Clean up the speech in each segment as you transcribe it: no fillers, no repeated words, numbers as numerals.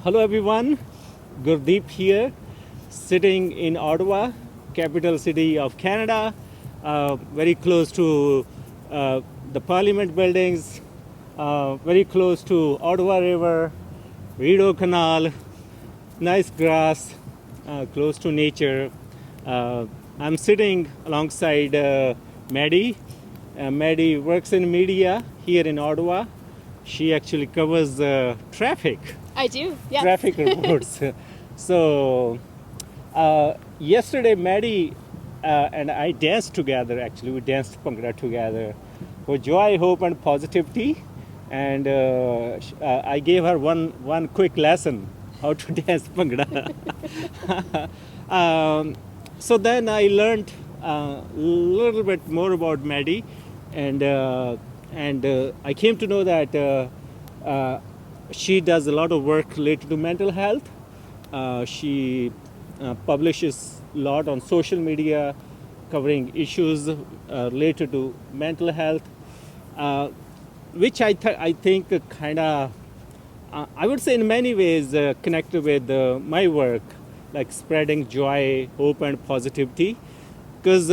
Hello everyone, Gurdeep here, sitting in Ottawa, capital city of Canada, very close to the Parliament buildings, very close to Ottawa River, Rideau Canal, nice grass, close to nature. I'm sitting alongside Maddie. Maddie works in media here in Ottawa. She actually covers traffic. I do, yeah. Traffic reports. So yesterday, Maddie and I danced together. Actually, we danced Bhangra together for joy, hope, and positivity. And I gave her one quick lesson how to dance Bhangra. So then I learned a little bit more about Maddie, and I came to know that she does a lot of work related to mental health. She publishes a lot on social media covering issues related to mental health, which I think kind of, I would say in many ways connected with my work, like spreading joy, hope, and positivity. Because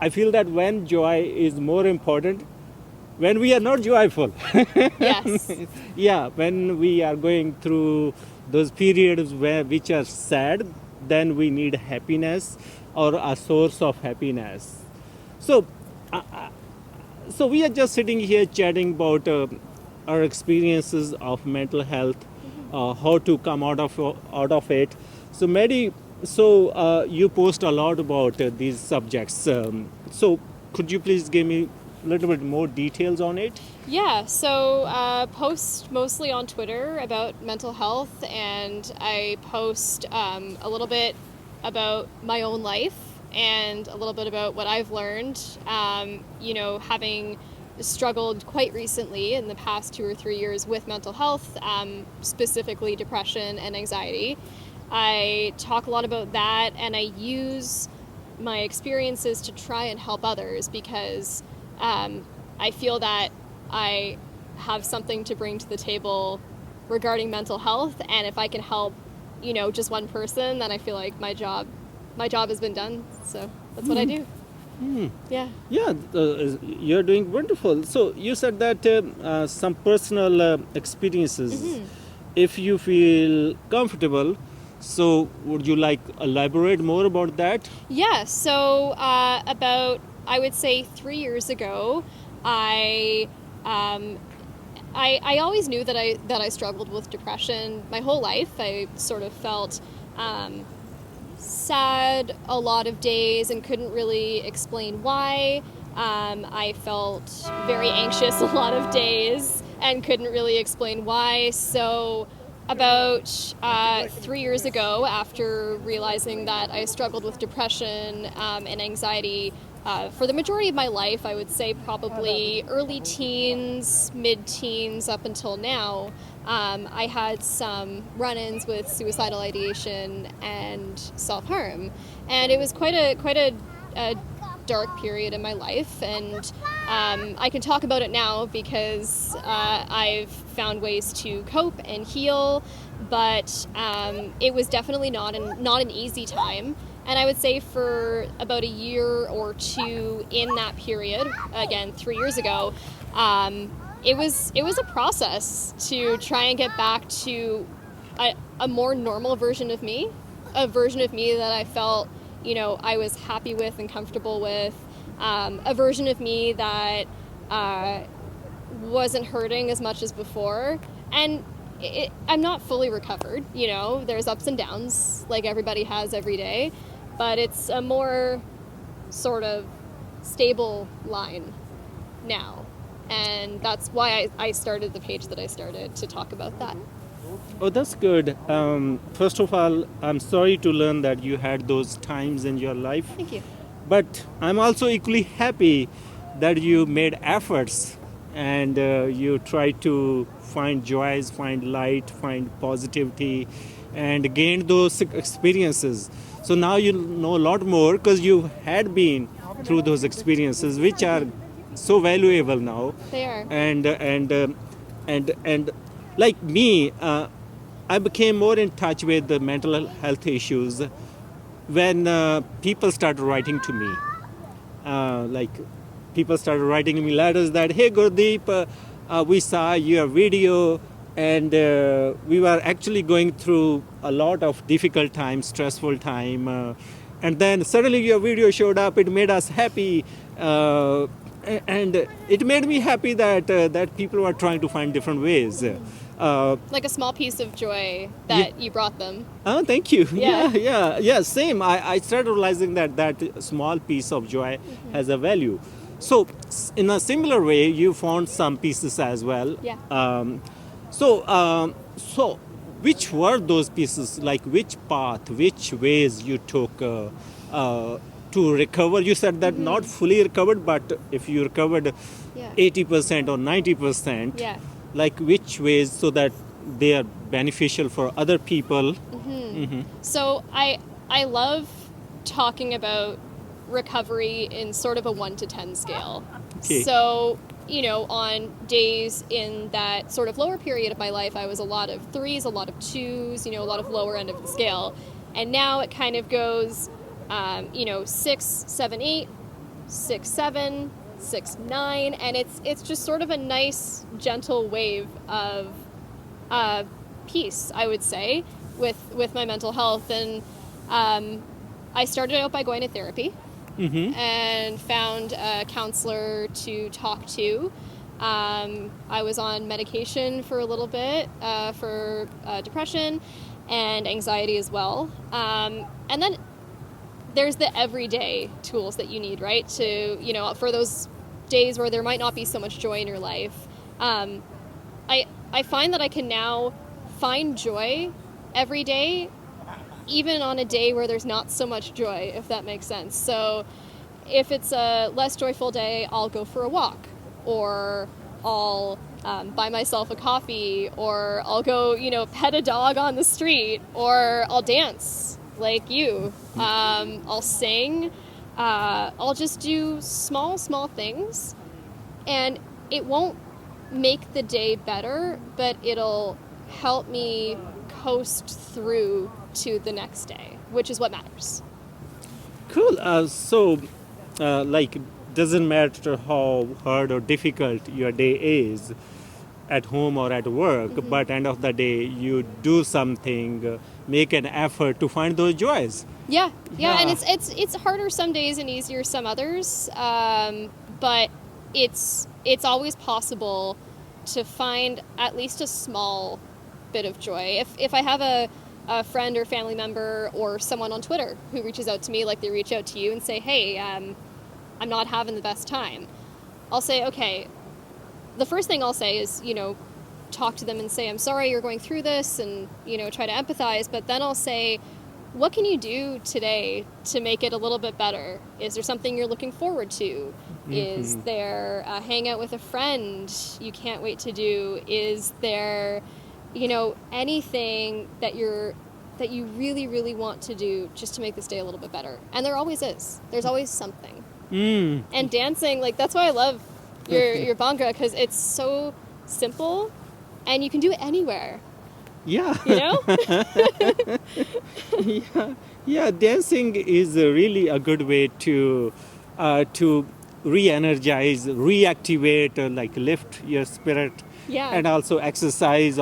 I feel that when joy is more important, when we are not joyful. Yes. Yeah, when we are going through those periods which are sad, then we need happiness or a source of happiness. So we are just sitting here chatting about our experiences of mental health, how to come out of it. So Maddie, you post a lot about these subjects. So could you please give me a little bit more details on it? Yeah, so post mostly on Twitter about mental health, and I post a little bit about my own life and a little bit about what I've learned, having struggled quite recently in the past 2 or 3 years with mental health, specifically depression and anxiety. I talk a lot about that, and I use my experiences to try and help others, because I feel that I have something to bring to the table regarding mental health, and if I can help, just one person, then I feel like my job has been done. So that's what I do. Yeah. Yeah, you're doing wonderful. So you said that some personal experiences, if you feel comfortable, so would you like elaborate more about that? Yeah, so about, I would say 3 years ago, I always knew that I struggled with depression my whole life. I sort of felt sad a lot of days and couldn't really explain why. I felt very anxious a lot of days and couldn't really explain why. So about 3 years ago, after realizing that I struggled with depression and anxiety for the majority of my life, I would say probably early teens, mid-teens up until now, I had some run-ins with suicidal ideation and self-harm. And it was quite a dark period in my life, and I can talk about it now because I've found ways to cope and heal, but it was definitely not an easy time. And I would say for about a year or two in that period, again 3 years ago, it was a process to try and get back to a more normal version of me, a version of me that I felt I was happy with and comfortable with, a version of me that wasn't hurting as much as before. And I'm not fully recovered, there's ups and downs like everybody has every day, but it's a more sort of stable line now. And that's why I started the page that I started, to talk about that. Oh, that's good. First of all, I'm sorry to learn that you had those times in your life. Thank you. But I'm also equally happy that you made efforts and you tried to find joys, find light, find positivity, and gain those experiences. So now you know a lot more because you had been through those experiences, which are so valuable now. They are. And like me, I became more in touch with the mental health issues when people started writing to me. Like people started writing me letters that, hey Gurdeep, we saw your video and we were actually going through a lot of difficult time, stressful time. And then suddenly your video showed up, it made us happy. And it made me happy that people were trying to find different ways. Like a small piece of joy that you brought them. Oh, thank you. Yeah. Yeah. Same. I started realizing that small piece of joy has a value. So, in a similar way, you found some pieces as well. Yeah. So, which were those pieces? Like, which path, which ways you took to recover? You said that not fully recovered, but if you recovered 80% or 90%, like which ways so that they are beneficial for other people? So I love talking about recovery in sort of a 1 to 10 scale. Okay. So, on days in that sort of lower period of my life, I was a lot of 3s, a lot of 2s, a lot of lower end of the scale. And now it kind of goes, 6, 7, 8, 6, 7, 6, 9, and it's just sort of a nice, gentle wave of peace, I would say, with my mental health. And I started out by going to therapy and found a counselor to talk to. I was on medication for a little bit for depression and anxiety as well. And then there's the everyday tools that you need, right? To, for those days where there might not be so much joy in your life. I find that I can now find joy every day, even on a day where there's not so much joy, if that makes sense. So if it's a less joyful day, I'll go for a walk, or I'll buy myself a coffee, or I'll go, pet a dog on the street, or I'll dance like you. I'll sing. I'll just do small things, and it won't make the day better, but it'll help me coast through to the next day, which is what matters. Cool. Like, doesn't matter how hard or difficult your day is at home or at work, but end of the day, you do something, make an effort to find those joys. Yeah, and it's harder some days and easier some others, but it's always possible to find at least a small bit of joy. If I have a friend or family member or someone on Twitter who reaches out to me, like they reach out to you and say, hey, I'm not having the best time, I'll say, okay, the first thing I'll say is, talk to them and say, I'm sorry you're going through this, and, try to empathize. But then I'll say, what can you do today to make it a little bit better? Is there something you're looking forward to? Is there a hangout with a friend you can't wait to do? Is there, anything that you really, really want to do just to make this day a little bit better? And there always is. There's always something. And dancing, like, that's why I love your Bhangra, because it's so simple and you can do it anywhere. Yeah. Yeah, dancing is really a good way to re-energize, reactivate, like lift your spirit. Yeah. And also exercise.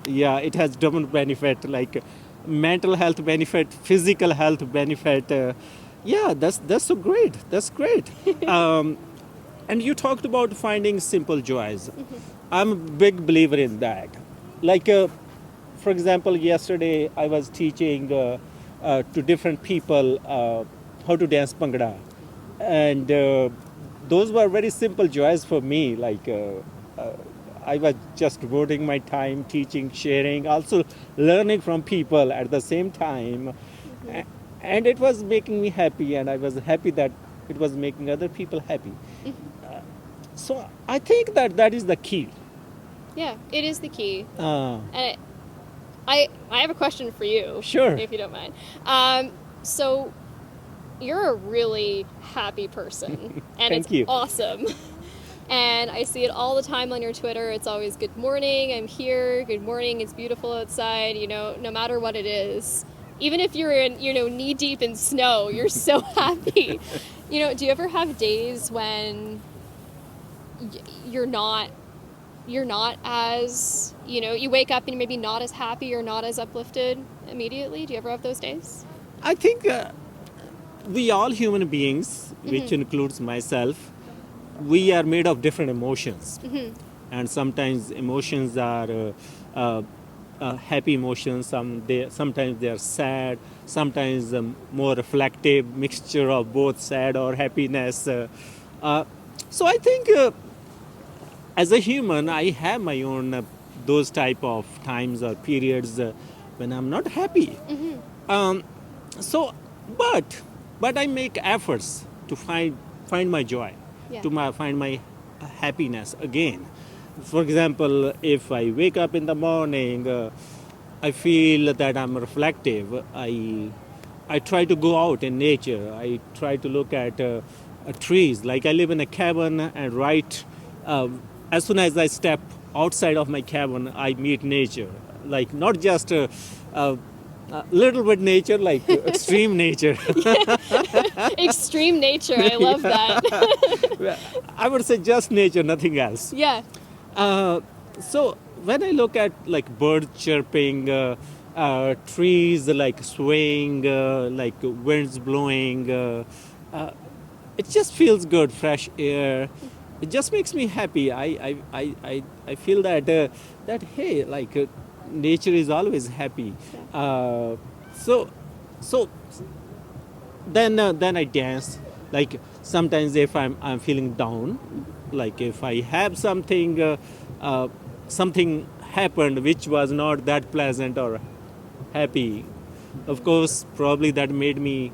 It has double benefit, like mental health benefit, physical health benefit. That's so great. That's great. And you talked about finding simple joys. I'm a big believer in that. Like, for example, yesterday I was teaching to different people how to dance Bhangra. And those were very simple joys for me. Like, I was just devoting my time teaching, sharing, also learning from people at the same time. And it was making me happy, and I was happy that it was making other people happy. So I think that is the key. Yeah, it is the key. And I have a question for you. Sure. If you don't mind. So you're a really happy person, and Thank it's you. awesome. And I see it all the time on your Twitter. It's always good morning, I'm here, good morning, it's beautiful outside, no matter what it is. Even if you're in, knee deep in snow, you're so happy. Do you ever have days when you're not as, you wake up and you're maybe not as happy or not as uplifted immediately? Do you ever have those days? I think we all human beings, which includes myself, we are made of different emotions. And sometimes emotions are happy emotions, sometimes they are sad, sometimes more reflective mixture of both sad or happiness. So I think as a human, I have my own those type of times or periods when I'm not happy. So, but I make efforts to find my joy, find my happiness again. For example, if I wake up in the morning, I feel that I'm reflective. I try to go out in nature. I try to look at trees. Like I live in a cabin, and as soon as I step outside of my cabin, I meet nature. Like not just a little bit nature, like extreme nature. Extreme nature, I love that. I would say just nature, nothing else. Yeah. So when I look at like birds chirping, trees like swaying, like winds blowing, it just feels good, fresh air. It just makes me happy. I feel that hey, like nature is always happy. So then I dance. Like sometimes if I'm feeling down, like if I have something happened which was not that pleasant or happy, of course probably that made me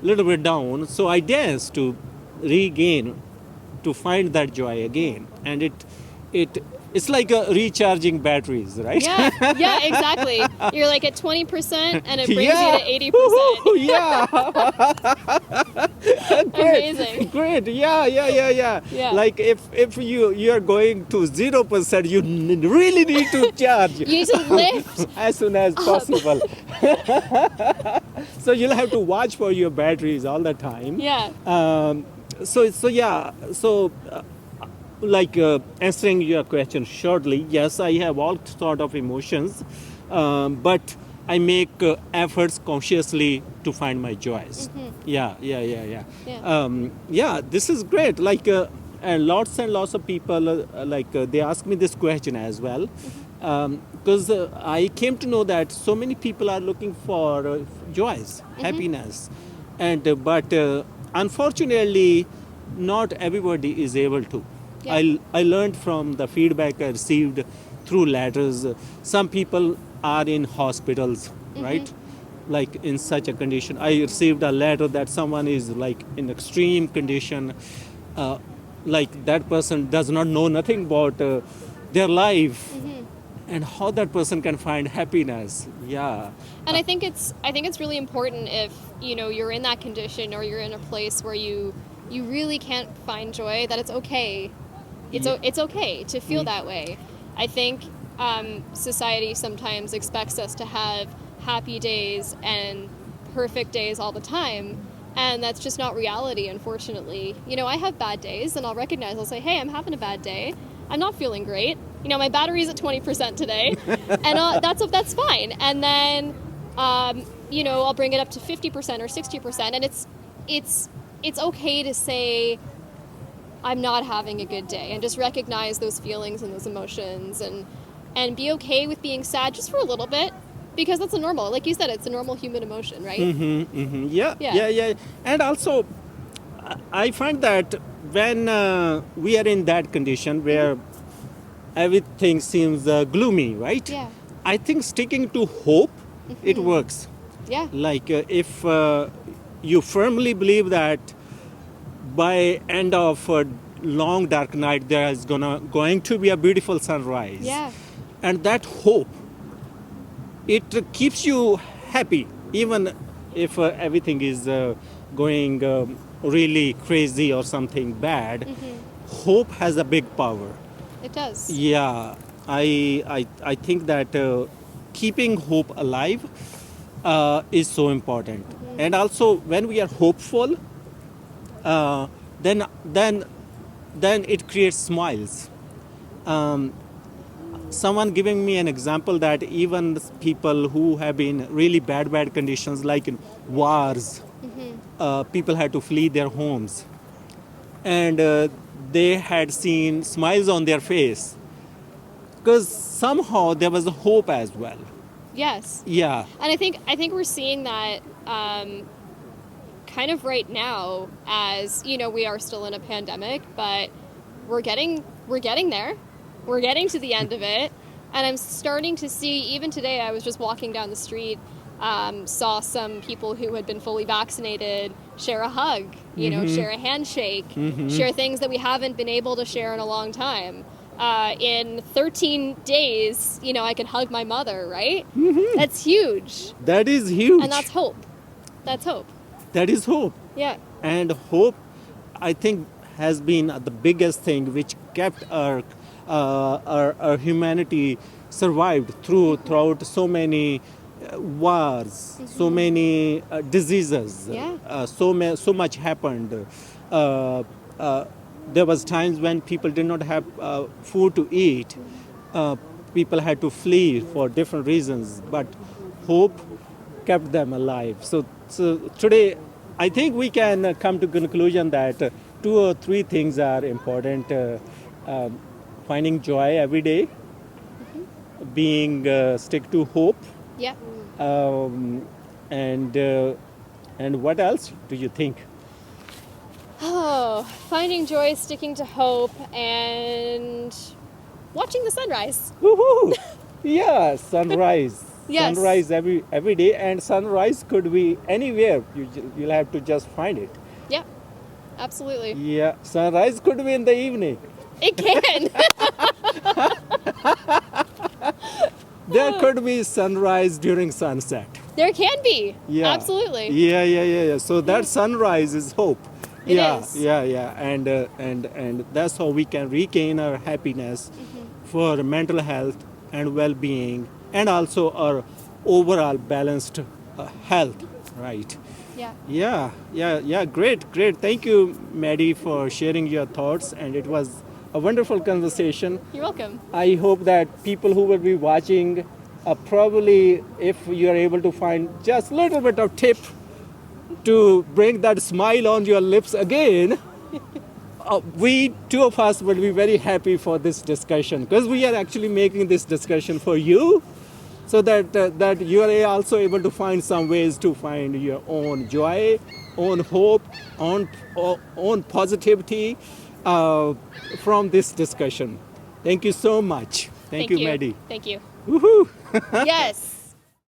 a little bit down. So I dance to regain, to find that joy again, and it's like recharging batteries, right? Yeah, exactly. You're like at 20% and it brings you to 80%. Yeah. Great. Amazing. Great. Yeah. Like if you are going to 0%, you really need to charge. You need to lift as soon as possible. So you'll have to watch for your batteries all the time. Yeah. Like answering your question shortly, yes, I have all sort of emotions, but I make efforts consciously to find my joys. Yeah. This is great. Like and lots of people they ask me this question as well, because I came to know that so many people are looking for joys, happiness, and but unfortunately, not everybody is able to. Yeah. I learned from the feedback I received through letters. Some people are in hospitals, right? Like in such a condition. I received a letter that someone is like in extreme condition. Like that person does not know nothing about their life and how that person can find happiness. Yeah. And I think it's really important if you're in that condition or you're in a place where you really can't find joy, that it's okay. It's okay to feel that way. I think society sometimes expects us to have happy days and perfect days all the time, and that's just not reality, unfortunately. I have bad days, and I'll say, hey, I'm having a bad day. I'm not feeling great. My battery's at 20% today, and that's fine. And then, I'll bring it up to 50% or 60%, and it's okay to say, I'm not having a good day, and just recognize those feelings and those emotions, and be okay with being sad just for a little bit, because that's a normal, like you said, it's a normal human emotion, right? Yeah. And also, I find that when we are in that condition where everything seems gloomy, right? Yeah. I think sticking to hope, it works. Yeah. Like if you firmly believe that by end of a long dark night there is going to be a beautiful sunrise. Yeah. And that hope, it keeps you happy even if everything is going really crazy or something bad. hope has a big power. It does. Yeah, I think that keeping hope alive is so important. And also, when we are hopeful, uh, then then then it creates smiles. Um, Someone giving me an example that even people who have been really bad conditions, like in wars, people had to flee their homes, and they had seen smiles on their face because somehow there was a hope as well. Yes. Yeah. And I think we're seeing that kind of right now, as we are still in a pandemic, but we're getting there. We're getting to the end of it, and I'm starting to see. Even today, I was just walking down the street, saw some people who had been fully vaccinated share a hug, share a handshake, share things that we haven't been able to share in a long time. In 13 days, I can hug my mother, right? That's huge. That is huge. And that's hope. That's hope. That is hope. Yeah. And hope, I think, has been the biggest thing which kept our humanity survived throughout so many wars, so many diseases. Yeah. So much happened. There was times when people did not have food to eat. People had to flee for different reasons, but hope kept them alive. So today, I think we can come to conclusion that two or three things are important: finding joy every day, being stick to hope, Yeah. and what else do you think? Oh, finding joy, sticking to hope, and watching the sunrise. Woohoo! Yeah, sunrise. Yes. Sunrise every day, and sunrise could be anywhere. You'll have to just find it. Yeah, absolutely. Yeah, sunrise could be in the evening. It can. There could be sunrise during sunset. There can be. Yeah. Absolutely. Yeah. So that sunrise is hope. It Yeah, is. yeah, and that's how we can regain our happiness for mental health and well-being, and also our overall balanced health, right? Yeah. Yeah. Great. Thank you, Maddie, for sharing your thoughts, and it was a wonderful conversation. You're welcome. I hope that people who will be watching, probably, if you are able to find just a little bit of tip to bring that smile on your lips again, we two of us will be very happy for this discussion, because we are actually making this discussion for you, so that you are also able to find some ways to find your own joy, own hope, own positivity from this discussion. Thank you so much. Thank you, Maddie. Thank you. Woohoo! Yes.